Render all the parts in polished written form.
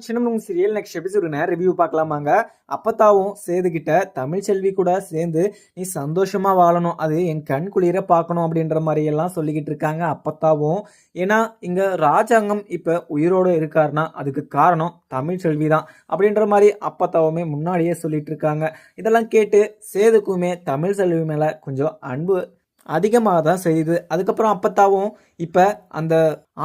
Chinnamanur serial next எபிசோடுன review பார்க்கலாமாங்க. அப்பத்தாவும் சேதுகிட்ட தமிழ்ச்செல்வி கூட சேர்ந்து நீ சந்தோஷமா வாழணும், அது என் கண் குளிர பார்க்கணும் அப்படின்ற மாதிரி எல்லாம் சொல்லிக்கிட்டு இருக்காங்க அப்பத்தாவும். ஏன்னா இங்க ராஜாங்கம் இப்ப உயிரோடு இருக்காருன்னா அதுக்கு காரணம் தமிழ்ச்செல்வி தான் அப்படின்ற மாதிரி அப்பத்தாவுமே முன்னாடியே சொல்லிட்டு இருக்காங்க. இதெல்லாம் கேட்டு சேதுக்குமே தமிழ்ச்செல்வி மேல கொஞ்சம் அன்பு அதிகமாக தான் செய்யுது. அதுக்கப்புறம் அப்பத்தாவும் இப்போ அந்த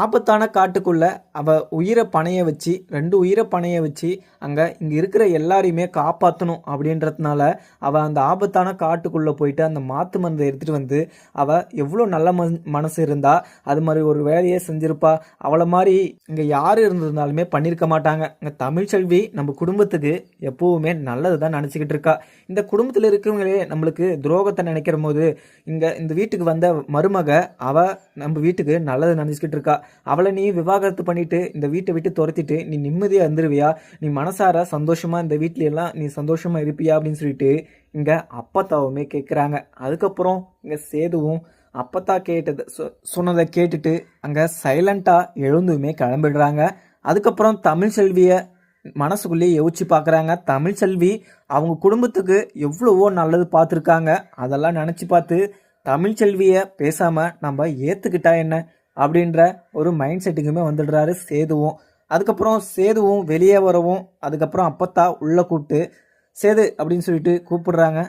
ஆபத்தான காட்டுக்குள்ள அவ உயிரை பணைய வச்சு 2 உயிரை பணைய வச்சு அங்கே இங்கே இருக்கிற எல்லாரையுமே காப்பாற்றணும் அப்படின்றதுனால அவள் அந்த ஆபத்தான காட்டுக்குள்ளே போயிட்டு அந்த மாத்து மருந்தை எடுத்துகிட்டு வந்து அவள் எவ்வளோ நல்ல மனசு இருந்தா அது மாதிரி ஒரு வேலையே செஞ்சிருப்பா. அவளை மாதிரி இங்கே யார் இருந்திருந்தாலுமே பண்ணியிருக்க மாட்டாங்க. இங்கே தமிழ்ச்செல்வி நம்ம குடும்பத்துக்கு எப்பவுமே நல்லது தான் நினச்சிக்கிட்டு இருக்கா. இந்த குடும்பத்தில் இருக்கிறவங்களே நம்மளுக்கு துரோகத்தை நினைக்கிற போது இந்த வீட்டுக்கு வந்த மருமக அவள் நம்ம வீட்டுக்கு நல்லது நினச்சிக்கிட்டு இருக்கா. அவளை நீ விவாகரத்து பண்ணிட்டு இந்த வீட்டை விட்டு துரத்திட்டு நீ நிம்மதியாக இருந்துருவியா, நீ மனசார சந்தோஷமா இந்த வீட்ல எல்லாம் நீ சந்தோஷமா இருப்பியா அப்படின்னு சொல்லிட்டு இங்க அப்பத்தாவுமே கேட்குறாங்க. அதுக்கப்புறம் இங்க சேதுவும் அப்பத்தா கேட்டது சொன்னதை கேட்டுட்டு அங்க சைலண்டா எழுந்துமே கிளம்பிடுறாங்க. அதுக்கப்புறம் தமிழ்ச்செல்விய மனசுக்குள்ளேயே யோசிச்சு பார்க்குறாங்க. தமிழ்ச்செல்வி அவங்க குடும்பத்துக்கு எவ்வளவோ நல்லது பார்த்துருக்காங்க. அதெல்லாம் நினச்சி பார்த்து தமிழ்ச்செல்வியை பேசாமல் நம்ம ஏற்றுக்கிட்டா என்ன அப்படின்ற ஒரு மைண்ட் செட்டுக்குமே வந்துடுறாரு சேதுவும். அதுக்கப்புறம் சேதுவும் வெளியே வரவும் அதுக்கப்புறம் அப்பத்தா உள்ளே கூப்பிட்டு சேது அப்படின்னு சொல்லிட்டு கூப்பிடுறாங்க.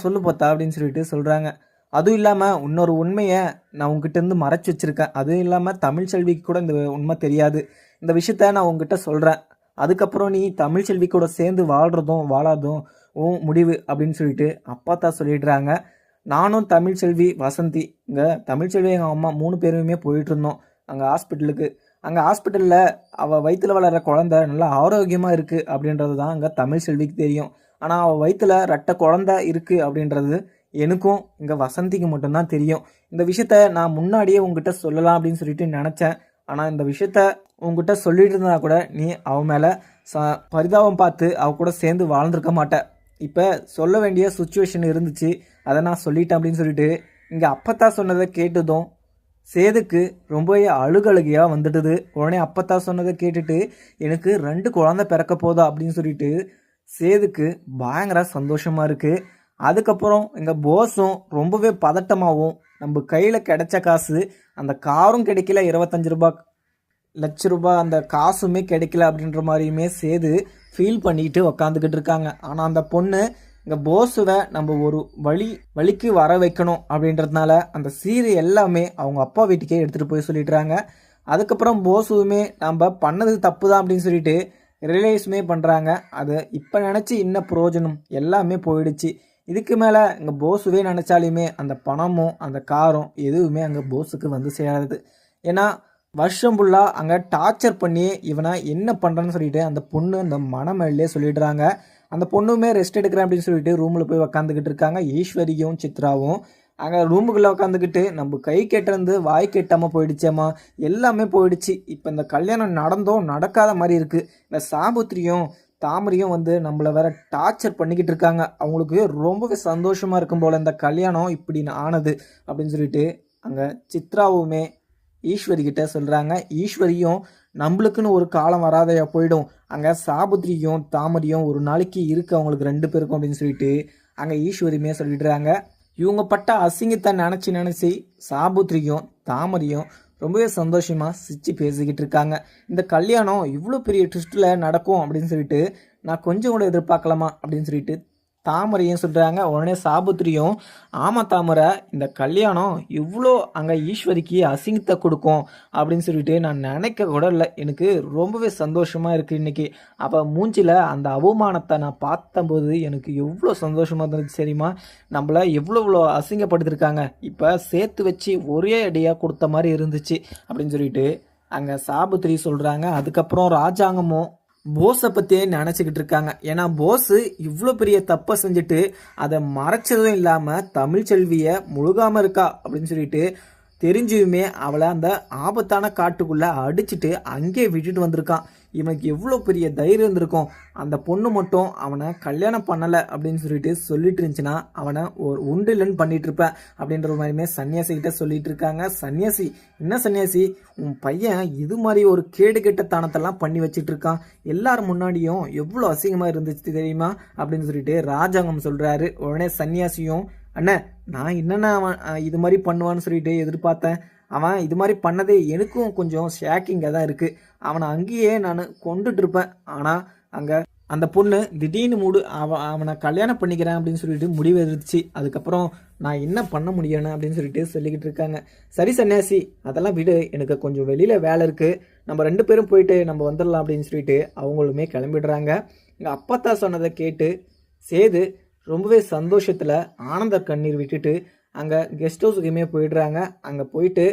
சொல்லு பார்த்தா அப்படின்னு சொல்லிட்டு சொல்கிறாங்க. அதுவும் இல்லாமல் இன்னொரு உண்மையை நான் உங்ககிட்ட இருந்து மறைச்சி வச்சுருக்கேன். அதுவும் இல்லாமல் தமிழ்ச்செல்விக்கு கூட இந்த உண்மை தெரியாது. இந்த விஷயத்த நான் உங்ககிட்ட சொல்கிறேன். அதுக்கப்புறம் நீ தமிழ்ச்செல்வி கூட சேர்ந்து வாழ்கிறதும் வாழாதும் முடிவு அப்படின்னு சொல்லிட்டு அப்பத்தா சொல்லிடுறாங்க. நானும் தமிழ்ச்செல்வி வசந்தி இங்கே தமிழ்ச்செல்வி எங்கள் அம்மா 3 பேருமே போயிட்டு இருந்தோம் அங்கே ஹாஸ்பிட்டலுக்கு. அங்கே ஹாஸ்பிட்டலில் அவள் வயிற்றில் வளர்கிற குழந்தை நல்லா ஆரோக்கியமாக இருக்குது அப்படின்றது தான் அங்கே தமிழ்ச்செல்விக்கு தெரியும். ஆனால் அவள் வயிற்றில் ரெட்டை குழந்தை இருக்குது அப்படின்றது எனக்கும் இங்கே வசந்திக்கு மட்டும்தான் தெரியும். இந்த விஷயத்த நான் முன்னாடியே உங்ககிட்ட சொல்லலாம் அப்படின்னு சொல்லிட்டு நினச்சேன். ஆனால் இந்த விஷயத்த உங்ககிட்ட சொல்லிட்டு இருந்தா கூட நீ அவன் மேலே பரிதாபம் பார்த்து அவ கூட சேர்ந்து வாழ்ந்துருக்க மாட்டேன். இப்போ சொல்ல வேண்டிய சுச்சுவேஷன் இருந்துச்சு, அதை நான் சொல்லிட்டேன் அப்படின்னு சொல்லிட்டு இங்கே அப்பத்தா சொன்னதை கேட்டதும் சேதுக்கு ரொம்பவே அழுகழுகையாக வந்துடுது. உடனே அப்பத்தா சொன்னதை கேட்டுட்டு எனக்கு 2 குழந்தை பிறக்க போதா அப்படின்னு சொல்லிட்டு சேதுக்கு பயங்கர சந்தோஷமாக இருக்குது. அதுக்கப்புறம் எங்கள் போஸும் ரொம்பவே பதட்டமாகவும் நம்ம கையில் கிடைச்ச காசு அந்த காரும் கிடைக்கல, 25 லட்ச ரூபாய் அந்த காசுமே கிடைக்கல அப்படின்ற மாதிரியுமே சேது ஃபீல் பண்ணிட்டு உக்காந்துக்கிட்டு இருக்காங்க. ஆனால் அந்த பொண்ணு இங்கே போஸுவை நம்ம ஒரு வழிக்கு வர வைக்கணும் அப்படின்றதுனால அந்த சீரு எல்லாமே அவங்க அப்பா வீட்டுக்கே எடுத்துகிட்டு போய் சொல்லிடுறாங்க. அதுக்கப்புறம் போஸுவுமே நம்ம பண்ணது தப்பு தான் அப்படின்னு சொல்லிட்டு ரியலைஸுமே பண்ணுறாங்க. அது இப்போ நினச்சி இன்னும் பிரயோஜனம் எல்லாமே போயிடுச்சு. இதுக்கு மேலே இங்கே போஸுவே நினச்சாலுமே அந்த பணமும் அந்த காரும் எதுவுமே அங்கே போஸுக்கு வந்து சேராது. ஏன்னா வருஷம் ஃபுல்லாக அங்கே டார்ச்சர் பண்ணி இவனை என்ன பண்ணுறேன்னு சொல்லிட்டு அந்த பொண்ணு அந்த மனமேலே சொல்லிடுறாங்க. அந்த பொண்ணுமே ரெஸ்ட் எடுக்கிறேன் அப்படின்னு சொல்லிட்டு ரூமில் போய் உக்காந்துக்கிட்டு இருக்காங்க. ஈஸ்வரியும் சித்ராவும் அங்கே ரூமுக்குள்ளே உட்காந்துக்கிட்டு நம்ம கை கெட்டிருந்து வாய் கெட்டாமல் போயிடுச்சேம்மா, எல்லாமே போயிடுச்சு. இப்போ இந்த கல்யாணம் நடந்தோம் நடக்காத மாதிரி இருக்குது. இந்த சாபுத்திரியும் தாமரையும் வந்து நம்மளை வேற டார்ச்சர் பண்ணிக்கிட்டு இருக்காங்க. அவங்களுக்கு ரொம்பவே சந்தோஷமாக இருக்கும் போல் இந்த கல்யாணம் இப்படி ஆனது அப்படின்னு சொல்லிட்டு அங்கே சித்ராவுமே ஈஸ்வரி கிட்ட சொல்கிறாங்க. ஈஸ்வரியும் நம்மளுக்குன்னு ஒரு காலம் வராதையா போயிடும், அங்கே சாபுத்திரியும் தாமரையும் ஒரு நாளைக்கு இருக்குது அவங்களுக்கு 2 பேருக்கும் அப்படின்னு சொல்லிட்டு அங்கே ஈஸ்வரியுமே சொல்லிடுறாங்க. இவங்க பட்ட அசிங்கத்தை நினச்சி சாபுத்திரியும் தாமரையும் ரொம்பவே சந்தோஷமாக சிரிச்சு பேசிக்கிட்டு இருக்காங்க. இந்த கல்யாணம் இவ்வளோ பெரிய ட்விஸ்ட்டில் நடக்கும் அப்படின்னு சொல்லிட்டு நான் கொஞ்சம் கூட எதிர்பார்க்கலாமா அப்படின்னு சொல்லிட்டு தாமரையும் சொல்கிறாங்க. உடனே சாபுத்திரியும் ஆமாம் தாமரை, இந்த கல்யாணம் இவ்வளோ அங்கே ஈஸ்வரிக்கு அசிங்கத்தை கொடுக்கும் அப்படின்னு சொல்லிட்டு நான் நினைக்க கூட இல்லை. எனக்கு ரொம்பவே சந்தோஷமாக இருக்குது. இன்றைக்கி அவள் மூஞ்சில் அந்த அவமானத்தை நான் பார்த்தம்போது எனக்கு எவ்வளோ சந்தோஷமாக இருந்துச்சு தெரியுமா. நம்மளை எவ்வளோ அசிங்கப்படுத்திருக்காங்க, இப்போ சேர்த்து வச்சு ஒரே அடியாக கொடுத்த மாதிரி இருந்துச்சு அப்படின்னு சொல்லிட்டு அங்கே சாபுத்திரி சொல்கிறாங்க. அதுக்கப்புறம் ராஜாங்கமும் போஸை பற்றியே நினச்சிக்கிட்டு இருக்காங்க. ஏன்னா போஸு இவ்வளோ பெரிய தப்பை செஞ்சுட்டு அதை மறைச்சதும் இல்லாமல் தமிழ்ச்செல்வியை முழுகாமல் இருக்கா அப்படின்னு சொல்லிட்டு தெரிஞ்சுமே அவளை அந்த ஆபத்தான காட்டுக்குள்ளே அடிச்சுட்டு அங்கேயே விட்டுட்டு வந்திருக்கான். இவனுக்கு எவ்வளோ பெரிய தைரியம் இருந்திருக்கும். அந்த பொண்ணு மட்டும் அவனை கல்யாணம் பண்ணலை அப்படின்னு சொல்லிட்டு இருந்துச்சுன்னா அவனை ஒரு உண்டிலன்னு பண்ணிட்டு இருப்பேன் அப்படின்ற மாதிரியுமே சன்னியாசி கிட்ட சொல்லிட்டு இருக்காங்க. சன்னியாசி, என்ன சன்னியாசி, உன் பையன் இது மாதிரி ஒரு கேடு கெட்டத்தனத்தெல்லாம் பண்ணி வச்சிட்டு இருக்கான், எல்லாரும் முன்னாடியும் எவ்வளோ அசிங்கமாக இருந்துச்சு தெரியுமா அப்படின்னு ராஜாங்கம் சொல்றாரு. உடனே சன்னியாசியும், அண்ணே நான் என்னென்ன அவன் இது மாதிரி பண்ணுவான்னு எதிர்பார்த்தேன். அவன் இது மாதிரி பண்ணதே எனக்கும் கொஞ்சம் ஷாக்கிங்காக தான் இருக்குது. அவனை அங்கேயே நான் கொண்டுட்டு இருப்பேன். ஆனால் அங்கே அந்த பொண்ணு திடீர்னு அவனை கல்யாணம் பண்ணிக்கிறேன் அப்படின்னு முடிவு எடுத்துச்சு. அதுக்கப்புறம் நான் என்ன பண்ண முடியணும் அப்படின்னு சொல்லிக்கிட்டு இருக்காங்க. சரி சன்னியாசி, அதெல்லாம் விடு, எனக்கு கொஞ்சம் வெளியில் வேலை இருக்குது, நம்ம 2 பேரும் போயிட்டு நம்ம வந்துடலாம் அப்படின்னு அவங்களுமே கிளம்பிடுறாங்க. எங்கள் அப்பத்தா சொன்னதை கேட்டு சேது ரொம்பவே சந்தோஷத்தில் ஆனந்த கண்ணீர் விட்டுட்டு அங்கே கெஸ்ட் ஹவுஸுக்குமே போயிடுறாங்க. அங்கே போயிட்டு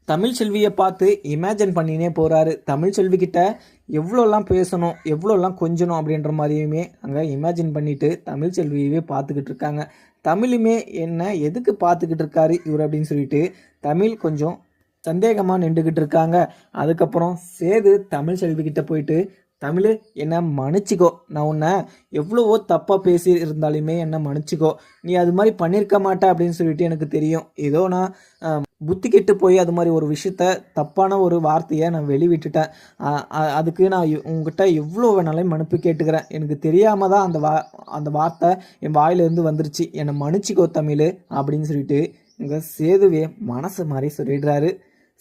தமிழ்ச்செல்வியை பார்த்து இமேஜின் பண்ணினே போகிறாரு. தமிழ்ச்செல்விக்கிட்ட எவ்வளோலாம் பேசணும், எவ்வளோலாம் கொஞ்சணும் அப்படின்ற மாதிரியுமே அங்கே இமேஜின் பண்ணிவிட்டு தமிழ்ச்செல்வியவே பார்த்துக்கிட்டு இருக்காங்க. தமிழுமே என்ன எதுக்கு பார்த்துக்கிட்டு இருக்காரு இவர் அப்படின்னு தமிழ் கொஞ்சம் சந்தேகமாக நின்றுக்கிட்டு இருக்காங்க. அதுக்கப்புறம் சேது தமிழ்ச்செல்விக்கிட்ட போயிட்டு, தமிழ் என்னை மன்னிச்சிக்கோ, நான் உன்னை எவ்வளவோ தப்பாக பேசி இருந்தாலுமே என்னை மன்னிச்சிக்கோ, நீ அது மாதிரி பண்ணியிருக்க மாட்டே அப்படின்னு எனக்கு தெரியும். ஏதோ நான் புத்தி கெட்டு போய் அது மாதிரி ஒரு விஷயத்த தப்பான ஒரு வார்த்தையை நான் வெளிவிட்டுட்டேன். அதுக்கு நான் உங்ககிட்ட எவ்வளோ வேணாலும் மன்னிப்பு கேட்டுக்கிறேன். எனக்கு தெரியாமல் தான் அந்த வார்த்தை என் வாயிலிருந்து வந்துருச்சு, என்னை மன்னிச்சிக்கோ தமிழ் அப்படின்னு இங்கே சேதுவே மனசு மாதிரி சொல்லிடுறாரு.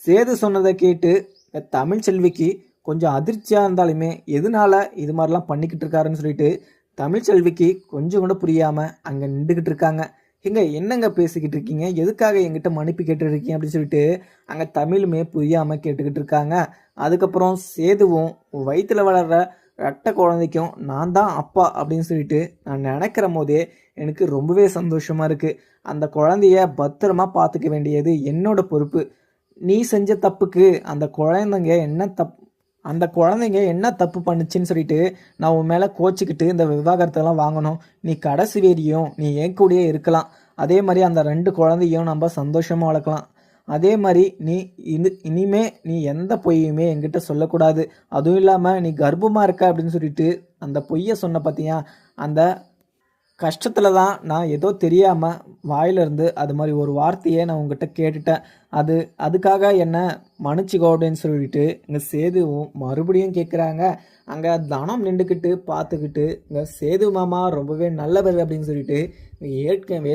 சேது சொன்னதை கேட்டு தமிழ்ச்செல்விக்கு கொஞ்சம் அதிர்ச்சியாக இருந்தாலுமே எதனால இது மாதிரிலாம் பண்ணிக்கிட்டு இருக்காருன்னு தமிழ்ச்செல்விக்கு கொஞ்சம் கூட புரியாமல் அங்கே நின்றுக்கிட்டு இருக்காங்க. என்னங்க பேசிக்கிட்டு இருக்கீங்க, எதுக்காக என்கிட்ட மன்னிப்பு கேட்டுருக்கீங்க அப்படின்னு அங்கே தமிழுமே புரியாமல் கேட்டுக்கிட்டு இருக்காங்க. அதுக்கப்புறம் சேதுவும் வயிற்றில் வளர்கிற ரெட்டை குழந்தைக்கும் நான் தான் அப்பா அப்படின்னு நான் நினைக்கிற போதே எனக்கு ரொம்பவே சந்தோஷமாக இருக்குது. அந்த குழந்தைய பத்திரமா பார்த்துக்க வேண்டியது என்னோட பொறுப்பு. நீ செஞ்ச தப்புக்கு அந்த குழந்தைங்க என்ன தப்பு பண்ணுச்சுன்னு நான் உன் மேலே கோச்சிக்கிட்டு இந்த விவாகரத்தெல்லாம் வாங்கணும். நீ கடைசி வேரியும் நீ என் கூடயே இருக்கலாம். அதே மாதிரி அந்த 2 குழந்தையும் நம்ம சந்தோஷமாக வளர்க்கலாம். அதே மாதிரி நீ இனிமே நீ எந்த பொய்யுமே என்கிட்ட சொல்லக்கூடாது. அதுவும் இல்லாமல் நீ கர்ப்பமாக இருக்க அப்படின்னு அந்த பொய்யை சொன்ன பார்த்தியா, அந்த கஷ்டத்தில் தான் நான் ஏதோ தெரியாமல் வாயிலிருந்து அது மாதிரி ஒரு வார்த்தையை நான் உங்ககிட்ட கேட்டுட்டேன். அதுக்காக என்ன மன்னிச்சிக்கோ அப்படின்னு இங்கே சேதுவும் மறுபடியும் கேட்குறாங்க. அங்கே தனம் நின்றுக்கிட்டு பார்த்துக்கிட்டு இங்கே சேது மாமா ரொம்பவே நல்லவர் அப்படின்னு ஏற்கனவே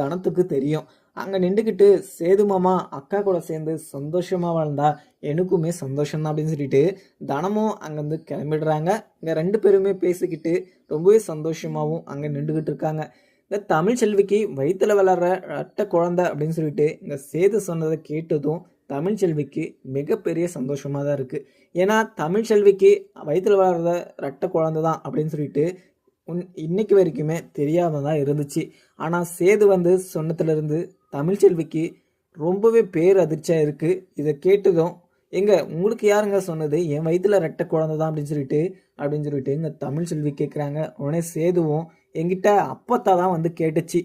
தனத்துக்கு தெரியும். அங்கே நின்றுக்கிட்டு சேது மாமா அக்கா கூட சேர்ந்து சந்தோஷமாக வாழ்ந்தா எனக்குமே சந்தோஷம்தான் அப்படின்னு தனமும் அங்கேருந்து கிளம்பிடுறாங்க. இங்கே 2 பேருமே பேசிக்கிட்டு ரொம்பவே சந்தோஷமாகவும் அங்கே நின்றுக்கிட்டு இருக்காங்க. இந்த தமிழ்ச்செல்விக்கு வயிற்றில் வளர்கிற ரெட்டை குழந்தை அப்படின்னு இங்கே சேது சொன்னதை கேட்டதும் தமிழ்ச்செல்விக்கு மிகப்பெரிய சந்தோஷமாக தான் இருக்குது. ஏன்னா தமிழ்ச்செல்விக்கு வயிற்றில் வளர்கிற ரெட்டை குழந்தை தான் அப்படின்னு இன்னைக்கு வரைக்குமே தெரியாமல் தான் இருந்துச்சு. ஆனால் சேது சொன்னதுலேருந்து தமிழ்ச்செல்விக்கு ரொம்பவே பேரதிர்ச்சியாக இருக்குது. இதை கேட்டதும், உங்களுக்கு யாருங்க சொன்னது என் வயிற்றில் ரெட்டை குழந்தை தான் அப்படின்னு இங்கே தமிழ்ச்செல்வி கேட்குறாங்க. உடனே சேதுவும், என்கிட்ட அப்பத்தா தான் கேட்டுச்சு,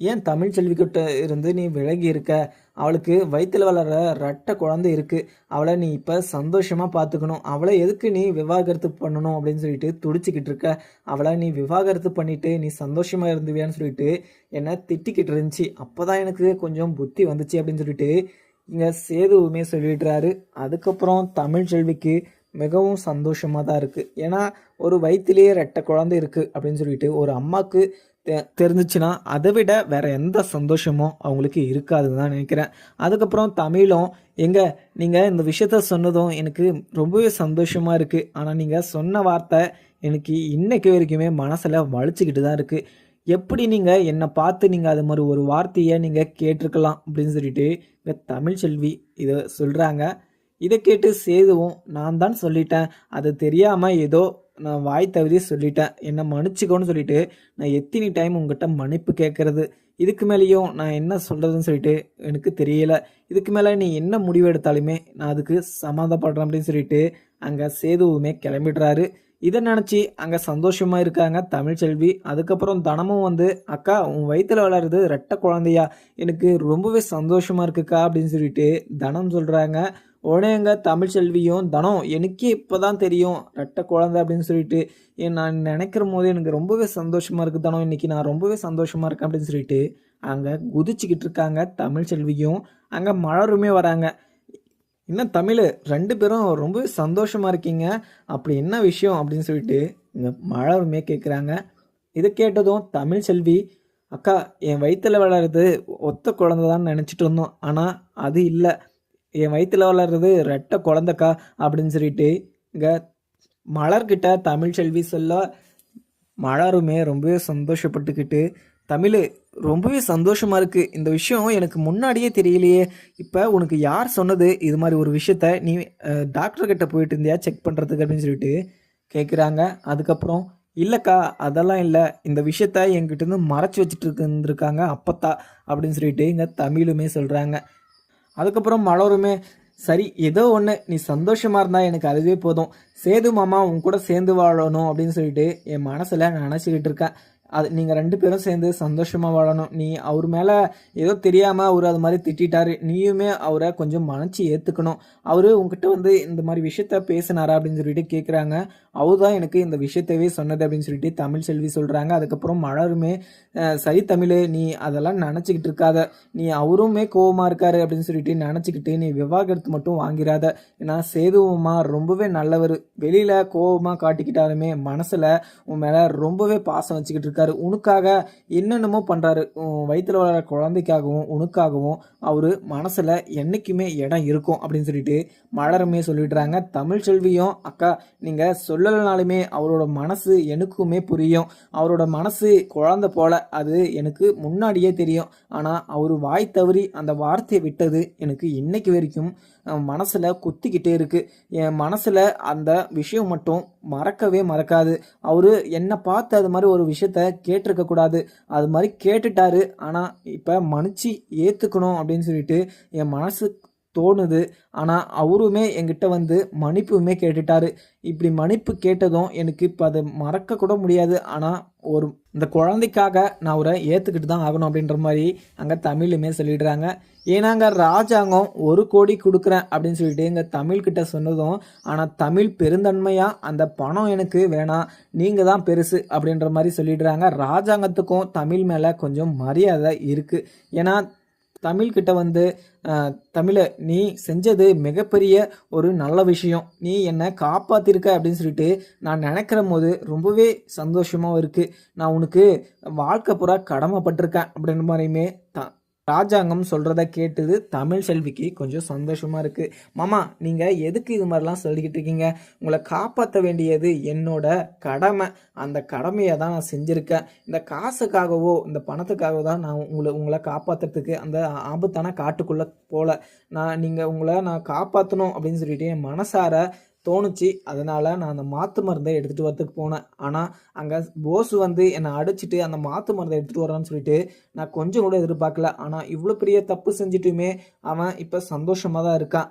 ஏன் தமிழ்ச்செல்விக்கிட்ட இருந்து நீ விலகி இருக்க, அவளுக்கு வயிற்றில் வளர்கிற ரெட்டை குழந்தை இருக்குது, அவளை நீ இப்போ சந்தோஷமாக பார்த்துக்கணும், அவளை எதுக்கு நீ விவாகரத்து பண்ணணும் அப்படின்னு துடிச்சிக்கிட்டு இருக்க, அவளை நீ விவாகரத்து பண்ணிவிட்டு நீ சந்தோஷமாக இருந்துவியான்னு என்னை திட்டிக்கிட்டு இருந்துச்சு, அப்போ தான் எனக்கு கொஞ்சம் புத்தி வந்துச்சு அப்படின்னு இங்கே சேதுவுமே சொல்லிடுறாரு. அதுக்கப்புறம் தமிழ்ச்செல்விக்கு மிகவும் சந்தோஷமாக தான் இருக்குது. ஏன்னா ஒரு வயிற்றிலேயே ரெட்டை குழந்தை இருக்குது அப்படின்னு ஒரு அம்மாவுக்கு தெரிஞ்சிச்சுன்னா அதை விட வேறு எந்த சந்தோஷமும் அவங்களுக்கு இருக்காதுன்னு தான் நினைக்கிறேன். அதுக்கப்புறம் தமிழும், நீங்கள் இந்த விஷயத்த சொன்னதும் எனக்கு ரொம்பவே சந்தோஷமாக இருக்குது. ஆனால் நீங்கள் சொன்ன வார்த்தை எனக்கு இன்னைக்கு வரைக்குமே மனசில் வலிச்சுக்கிட்டு தான் இருக்குது. எப்படி நீங்கள் என்னை பார்த்து நீங்கள் அது மாதிரி ஒரு வார்த்தையை நீங்கள் கேட்டிருக்கலாம் அப்படின்னு இங்கே தமிழ்ச்செல்வி இதை சொல்கிறாங்க. இதை கேட்டு சேதுவும், நான் தான் சொல்லிட்டேன், அது தெரியாமல் ஏதோ நான் வாய் தவறி சொல்லிட்டேன், என்னை மன்னிச்சிக்கோன்னு நான் எத்தனை டைம் உங்ககிட்ட மன்னிப்பு கேட்குறது, இதுக்கு மேலேயும் நான் என்ன சொல்கிறதுன்னு எனக்கு தெரியல, இதுக்கு மேலே நீ என்ன முடிவு எடுத்தாலுமே நான் அதுக்கு சமாதானப்படுறேன் அப்படின்னு அங்கே சேதுவுமே கிளம்பிடுறாரு. இதை நினச்சி அங்கே சந்தோஷமாக இருக்காங்க தமிழ்ச்செல்வி. அதுக்கப்புறம் தனமும் அக்கா உன் வயிற்றில் வளருது ரெட்டை குழந்தையா, எனக்கு ரொம்பவே சந்தோஷமாக இருக்குக்கா அப்படின்னு தனம் சொல்கிறாங்க. உடனே எங்க தமிழ்ச்செல்வியும் தனம் எனக்கே இப்பதான் தெரியும் ரெட்டை குழந்தை அப்படின்னு சொல்லிட்டு நான் நினைக்கிற போது எனக்கு ரொம்பவே சந்தோஷமா இருக்கு தனம், இன்னைக்கு நான் ரொம்பவே சந்தோஷமா இருக்கேன் அப்படின்னு சொல்லிட்டு அங்க குதிச்சுக்கிட்டு இருக்காங்க தமிழ்ச்செல்வியும். அங்க மலருமே வராங்க. என்ன தமிழ், ரெண்டு பேரும் ரொம்பவே சந்தோஷமா இருக்கீங்க, அப்படி என்ன விஷயம் அப்படின்னு சொல்லிட்டு இங்க மலருமே கேட்குறாங்க. இதை கேட்டதும் தமிழ்ச்செல்வி, அக்கா என் வயிற்றுல வளர்றது ஒத்த குழந்தை தான் நினச்சிட்டு இருந்தோம், ஆனால் அது இல்லை, என் வயிற்றுல வளர்றது ரெட்டை குழந்தைக்கா அப்படின்னு சொல்லிட்டு இங்கே மலர்கிட்ட தமிழ்ச்செல்வி சொல்ல, மலருமே ரொம்பவே சந்தோஷப்பட்டுக்கிட்டு, தமிழ் ரொம்பவே சந்தோஷமா இருக்கு, இந்த விஷயம் எனக்கு முன்னாடியே தெரியலையே, இப்போ உனக்கு யார் சொன்னது இது மாதிரி ஒரு விஷயத்த, நீ டாக்டர் கிட்ட போயிட்டு இருந்தியா செக் பண்ணுறதுக்கு அப்படின்னு சொல்லிட்டு கேட்குறாங்க. அதுக்கப்புறம் இல்லைக்கா அதெல்லாம் இல்லை, இந்த விஷயத்த என்கிட்டருந்து மறைச்சி வச்சுட்டு இருந்திருக்காங்க அப்பத்தா அப்படின்னு சொல்லிட்டு இங்கே தமிழுமே சொல்கிறாங்க. அதுக்கப்புறம் மலருமே, சரி ஏதோ ஒன்று, நீ சந்தோஷமாக இருந்தால் எனக்கு அதுவே போதும், சேது மாமா உன் கூட சேர்ந்து வாழணும் அப்படின்னு சொல்லிட்டு என் மனசில் நினச்சிக்கிட்டு இருக்கேன், அது நீங்கள் ரெண்டு பேரும் சேர்ந்து சந்தோஷமாக வாழணும், நீ அவர் மேலே ஏதோ தெரியாமல் அவர் அது மாதிரி திட்டாரு, நீயுமே அவரை கொஞ்சம் மனச்சி ஏற்றுக்கணும், அவர் உங்ககிட்ட வந்து இந்த மாதிரி விஷயத்த பேசினாரா அப்படின்னு சொல்லிட்டு கேட்குறாங்க. அவர் தான் எனக்கு இந்த விஷயத்தவே சொன்னது அப்படின்னு சொல்லிட்டு தமிழ்ச்செல்வி சொல்கிறாங்க. அதுக்கப்புறம் மலருமே, சரி தமிழ், நீ அதெல்லாம் நினச்சிக்கிட்டு இருக்காத, நீ அவருமே கோவமாக இருக்காரு அப்படின்னு சொல்லிட்டு நினச்சிக்கிட்டு நீ விவாகரத்து மட்டும் வாங்கிறாத, ஏன்னா சேதுவமா ரொம்பவே நல்லவர், வெளியில் கோவமாக காட்டிக்கிட்டாலுமே மனசில் உன் மேலே ரொம்பவே பாசம் வச்சுக்கிட்டு இருக்காரு, உனக்காக என்னென்னமோ பண்ணுறாரு, வயிற்றில் வளர குழந்தைக்காகவும் உனக்காகவும் அவர் மனசில் என்றைக்குமே இடம் இருக்கும் அப்படின்னு சொல்லிட்டு மலருமே சொல்லிடுறாங்க. தமிழ்ச்செல்வியும், அக்கா நீங்கள் சொல்லலைனாலுமே அவரோட மனசு எனக்குமே புரியும், அவரோட மனசு குழந்தை போல, அது எனக்கு முன்னாடியே தெரியும், ஆனால் அவர் வாய் தவறி அந்த வார்த்தையை விட்டது எனக்கு இன்னைக்கு வரைக்கும் மனசில் குத்திக்கிட்டே இருக்குது, என் மனசில் அந்த விஷயம் மட்டும் மறக்கவே மறக்காது, அவர் என்னை பார்த்து அது மாதிரி ஒரு விஷயத்த கேட்டிருக்கக்கூடாது, அது மாதிரி கேட்டுட்டாரு, ஆனால் இப்போ மன்னிச்சு ஏற்றுக்கணும் அப்படின்னு சொல்லிட்டு என் மனசு தோணுது, ஆனால் அவருமே என்கிட்ட வந்து மன்னிப்புமே கேட்டுட்டாரு, இப்படி மன்னிப்பு கேட்டதும் எனக்கு இப்போ அதை மறக்க கூட முடியாது, ஆனால் ஒரு இந்த குழந்தைக்காக நான் அவரை ஏற்றுக்கிட்டு தான் ஆகணும் அப்படின்ற மாதிரி அங்கே தமிழுமே சொல்லிடுறாங்க. ஏன்னாங்க ராஜாங்கம் 1 கோடி கொடுக்குறேன் அப்படின்னு சொல்லிட்டு எங்கள் தமிழ்கிட்ட சொன்னதும், ஆனால் தமிழ் பெருந்தன்மையாக அந்த பணம் எனக்கு வேணாம், நீங்கள் தான் பெருசு அப்படின்ற மாதிரி சொல்லிடுறாங்க. ராஜாங்கத்துக்கும் தமிழ் மேலே கொஞ்சம் மரியாதை இருக்குது, ஏன்னா தமிழ்கிட்ட வந்து தமிழை நீ செஞ்சது மிகப்பெரிய ஒரு நல்ல விஷயம், நீ என்னை காப்பாற்றிருக்க அப்படின்னு சொல்லிட்டு நான் நினைக்கிற போது ரொம்பவே சந்தோஷமாகவும் இருக்குது, நான் உனக்கு வாழ்க்கை பூரா கடமைப்பட்டிருக்கேன் அப்படின்ற மாதிரியுமே ராஜாங்கம் சொல்கிறத கேட்டது தமிழ்ச்செல்விக்கு கொஞ்சம் சந்தோஷமாக இருக்குது. மாமா நீங்கள் எதுக்கு இது மாதிரிலாம் சொல்லிக்கிட்டு இருக்கீங்க, உங்களை காப்பாற்ற வேண்டியது என்னோட கடமை, அந்த கடமையை தான் நான் செஞ்சுருக்கேன், இந்த காசுக்காகவோ இந்த பணத்துக்காகவோ தான் நான் உங்களை காப்பாற்றுறதுக்கு அந்த ஆபத்தான காட்டுக்குள்ளே போகல, நீங்கள் உங்களை நான் காப்பாற்றணும் அப்படின்னு சொல்லிட்டு என் மனசார தோணுச்சு, அதனால் நான் அந்த மாற்று மருந்தை எடுத்துகிட்டு வரதுக்கு போனேன், ஆனால் அங்கே போஸ் வந்து என்னை அடிச்சுட்டு அந்த மாற்று மருந்தை எடுத்துகிட்டு வரான்னு சொல்லிட்டு நான் கொஞ்சம் கூட எதிர்பார்க்கல, ஆனால் இவ்வளோ பெரிய தப்பு செஞ்சுட்டுமே அவன் இப்போ சந்தோஷமாக தான் இருக்கான்,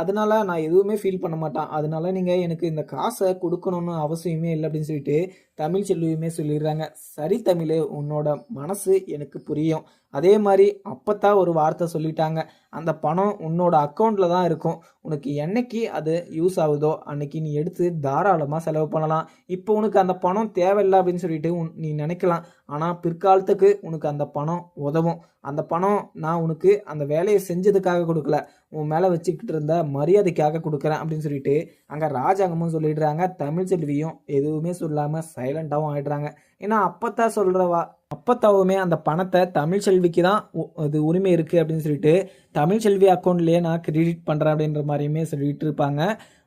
அதனால நான் எதுவுமே ஃபீல் பண்ண மாட்டான், அதனால நீங்கள் எனக்கு இந்த காசை கொடுக்கணும்னு அவசியமே இல்லை அப்படின்னு சொல்லிட்டு தமிழ்ச்செல்வியுமே சொல்லிடுறாங்க. சரி தமிழ், உன்னோட மனசு எனக்கு புரியும், அதே மாதிரி அப்பத்தான் ஒரு வார்த்தை சொல்லிட்டாங்க, அந்த பணம் உன்னோட அக்கௌண்ட்டில் தான் இருக்கும், உனக்கு என்னைக்கு அது யூஸ் ஆகுதோ அன்னைக்கு நீ எடுத்து தாராளமாக செலவு பண்ணலாம், இப்போ உனக்கு அந்த பணம் தேவையில்லை அப்படின்னு சொல்லிட்டு நீ நினைக்கலாம், ஆனால் பிற்காலத்துக்கு உனக்கு அந்த பணம் உதவும், அந்த பணம் நான் உனக்கு அந்த வேலையை செஞ்சதுக்காக கொடுக்கல, உன் மேலே வச்சுக்கிட்டு இருந்த மரியாதைக்காக கொடுக்குறேன் அப்படின்னு சொல்லிட்டு அங்கே ராஜாங்கமும் சொல்லிடுறாங்க. தமிழ்ச்செல்வியும் எதுவுமே சொல்லாமல் சைலண்டாகவும் ஆகிடுறாங்க. ஏன்னா அப்பத்தா சொல்கிறவா அப்பத்தாவுமே அந்த பணத்தை தமிழ்ச்செல்விக்கு தான் அது உரிமை இருக்குது அப்படின்னு சொல்லிட்டு தமிழ்ச்செல்வி அக்கௌண்ட்லேயே நான் கிரெடிட் பண்ணுறேன் அப்படின்ற மாதிரியுமே சொல்லிட்டு இருப்பாங்க.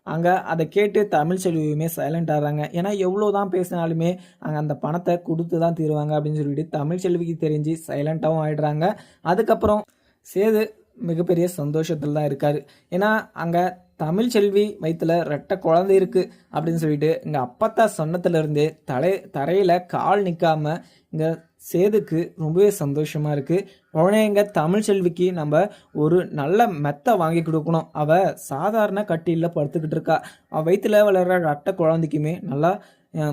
அங்கே அதை கேட்டு தமிழ்ச்செல்வியுமே சைலண்ட் ஆகிறாங்க. ஏன்னா எவ்வளோ தான் பேசினாலுமே அங்கே அந்த பணத்தை கொடுத்து தான் தீருவாங்க அப்படின்னு சொல்லிட்டு தமிழ்ச்செல்விக்கு தெரிஞ்சு சைலண்ட்டாகவும் ஆகிடுறாங்க. அதுக்கப்புறம் சேது மிகப்பெரிய சந்தோஷத்தில் தான் இருக்கார். ஏன்னா அங்கே தமிழ்ச்செல்வி வயிற்றுல ரெட்டை குழந்தை இருக்குது அப்படின்னு சொல்லிட்டு இங்கே அப்பத்தா சொன்னதுலேருந்தே தரையில் கால் நிற்காமல் இங்கே சேதுக்கு ரொம்பவே சந்தோஷமாக இருக்குது. உடனே இங்கே தமிழ்ச்செல்விக்கு நம்ம ஒரு நல்ல மெத்தை வாங்கி கொடுக்கணும், அவள் சாதாரண கட்டிலில் படுத்துக்கிட்டு இருக்கா, அவள் வயிற்றுல வளர்கிற ரெட்டை குழந்தைக்குமே நல்லா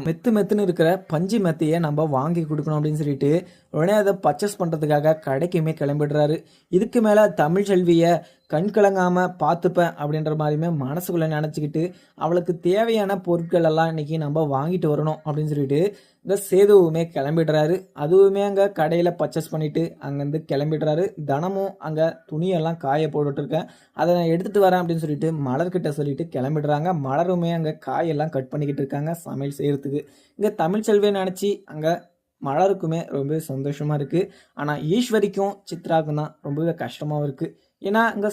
மெத்துன்னு இருக்கிற பஞ்சு மெத்தையை நம்ம வாங்கி கொடுக்கணும் அப்படின்னு சொல்லிட்டு உடனே அதை பர்ச்சேஸ் பண்ணுறதுக்காக கடைக்குமே கிளம்பிடுறாரு. இதுக்கு மேலே தமிழ்ச்செல்வியை கண் கலங்காமல் பார்த்துப்பேன் அப்படின்ற மாதிரியுமே மனசுக்குள்ளே நினச்சிக்கிட்டு அவளுக்கு தேவையான பொருட்கள் எல்லாம் இன்னைக்கு நம்ம வாங்கிட்டு வரணும் அப்படின்னு சொல்லிட்டு இந்த சேதுவுமே கிளம்பிடுறாரு. அதுவுமே அங்கே கடையில் பர்ச்சேஸ் பண்ணிட்டு அங்கேருந்து கிளம்பிடுறாரு. தினமும் அங்கே துணியெல்லாம் காய போட்டுட்ருக்கேன், அதை நான் எடுத்துகிட்டு வரேன் அப்படின்னு சொல்லிட்டு மலர்கிட்ட சொல்லிட்டு கிளம்பிடுறாங்க. மலருமே அங்கே காயெல்லாம் கட் பண்ணிக்கிட்டு இருக்காங்க சமையல் செய்கிறதுக்கு. இங்கே தமிழ்ச்செல்வியை நினச்சி அங்கே மலருக்குமே ரொம்பவே சந்தோஷமாக இருக்குது. ஆனால் ஈஸ்வரிக்கும் சித்ராவுக்கும் தான் ரொம்பவே கஷ்டமாகவும் இருக்குது. ஏன்னா அங்கே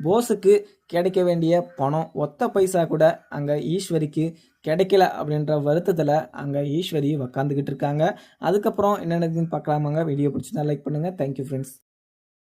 போஸுக்கு கிடைக்க வேண்டிய பணம் ஒத்த பைசா கூட அங்கே ஈஸ்வரிக்கு கிடைக்கல அப்படின்ற வருத்தத்தில் அங்கே ஈஸ்வரி உக்காந்துக்கிட்டு இருக்காங்க. அதுக்கப்புறம் என்ன நடக்குதுன்னு பார்க்கலாமாங்க. வீடியோ பிடிச்சிருந்தா லைக் பண்ணுங்கள். Thank you friends.